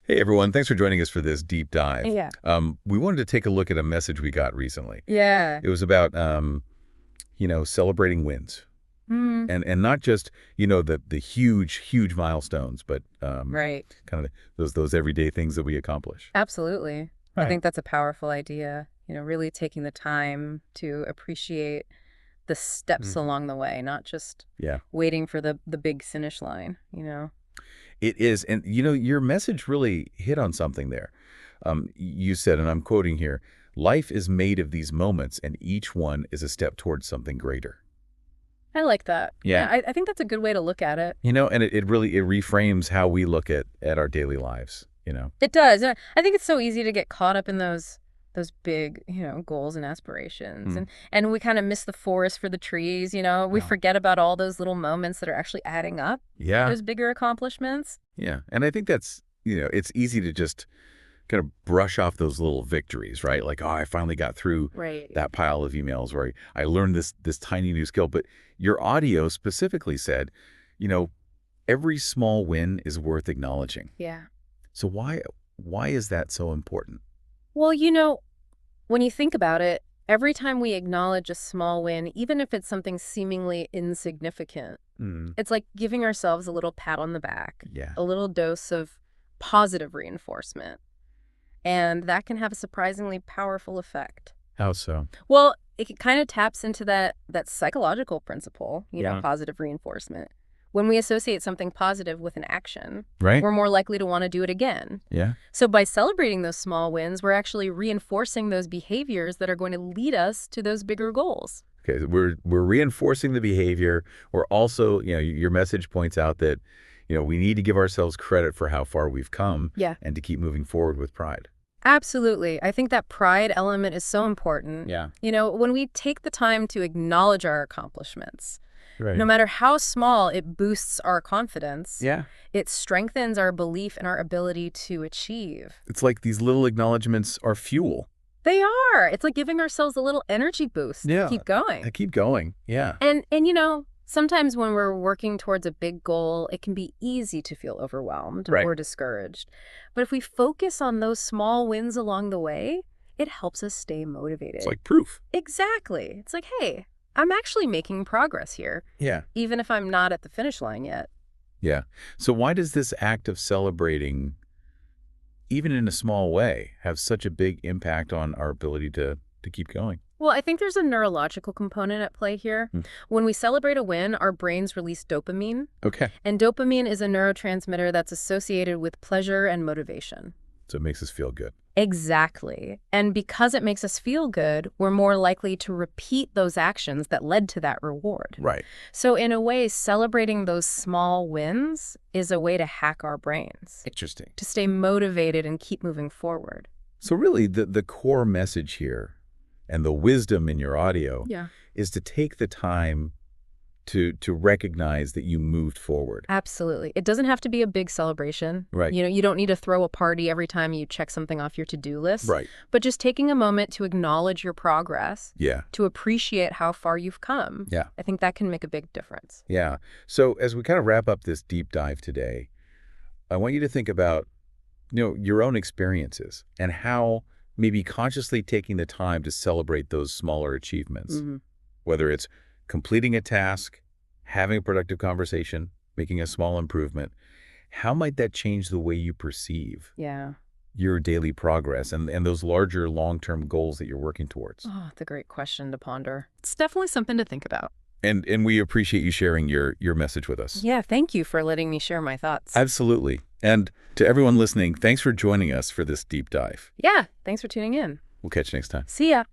Hey everyone, thanks for joining us for this deep dive. Yeah. We wanted to take a look at a message we got recently. Yeah. It was about, celebrating wins, Mm, and not just the huge milestones, but right. kind of those everyday things that we accomplish. Absolutely. I Right. think that's a powerful idea. Really taking the time to appreciate the steps Mhm. along the way, not just Yeah, waiting for the big finish line. it is, and your message really hit on something there. You said, and I'm quoting here: "Life is made of these moments, and each one is a step towards something greater." I like that. Yeah. Yeah, I think that's a good way to look at it. And it really it reframes how we look at our daily lives. It does. And I think it's so easy to get caught up in those big goals and aspirations. Mm. And we kind of miss the forest for the trees. We Oh. forget about all those little moments that are actually adding up, Yeah. those bigger accomplishments. Yeah. And I think it's easy to just kind of brush off those little victories, right? Like, oh, I finally got through Right. that pile of emails where I learned this tiny new skill. But your audio specifically said, you know, every small win is worth acknowledging. Yeah. So why is that so important? Well, when you think about it, every time we acknowledge a small win, even if it's something seemingly insignificant, Mm. it's like giving ourselves a little pat on the back, Yeah. a little dose of positive reinforcement. And that can have a surprisingly powerful effect. How so? Well, it kind of taps into that psychological principle, Yeah. positive reinforcement. When we associate something positive with an action, Right? we're more likely to want to do it again. Yeah. So by celebrating those small wins, we're actually reinforcing those behaviors that are going to lead us to those bigger goals. Okay, so we're reinforcing the behavior. We're also, your message points out that, we need to give ourselves credit for how far we've come Yeah. and to keep moving forward with pride. Absolutely. I think that pride element is so important. Yeah. When we take the time to acknowledge our accomplishments, Right. no matter how small, it boosts our confidence. Yeah. It strengthens our belief in our ability to achieve. It's like these little acknowledgments are fuel. They are. It's like giving ourselves a little energy boost Yeah. to keep going. I keep going. Yeah. And sometimes when we're working towards a big goal, it can be easy to feel overwhelmed Right. or discouraged. But if we focus on those small wins along the way, it helps us stay motivated. It's like proof. Exactly. It's like, hey, I'm actually making progress here, Yeah. even if I'm not at the finish line yet. Yeah. So why does this act of celebrating, even in a small way, have such a big impact on our ability to keep going? Well, I think there's a neurological component at play here. Hmm. When we celebrate a win, our brains release dopamine, Okay. and dopamine is a neurotransmitter that's associated with pleasure and motivation. So it makes us feel good. Exactly. And because it makes us feel good, we're more likely to repeat those actions that led to that reward. Right. So in a way, celebrating those small wins is a way to hack our brains, Interesting. to stay motivated and keep moving forward. So really, the core message here and the wisdom in your audio Yeah. is to take the time to recognize that you moved forward. Absolutely. It doesn't have to be a big celebration. Right. You don't need to throw a party every time you check something off your to-do list. Right. But just taking a moment to acknowledge your progress, Yeah. to appreciate how far you've come, Yeah. I think that can make a big difference. Yeah. So as we kind of wrap up this deep dive today, I want you to think about, your own experiences and how maybe consciously taking the time to celebrate those smaller achievements, Mhm. whether it's completing a task, having a productive conversation, making a small improvement, how might that change the way you perceive Yeah. your daily progress and those larger long-term goals that you're working towards? Oh, it's a great question to ponder. It's definitely something to think about. And we appreciate you sharing your message with us. Yeah, thank you for letting me share my thoughts. Absolutely. And to everyone listening, thanks for joining us for this deep dive. Yeah, thanks for tuning in. We'll catch you next time. See ya.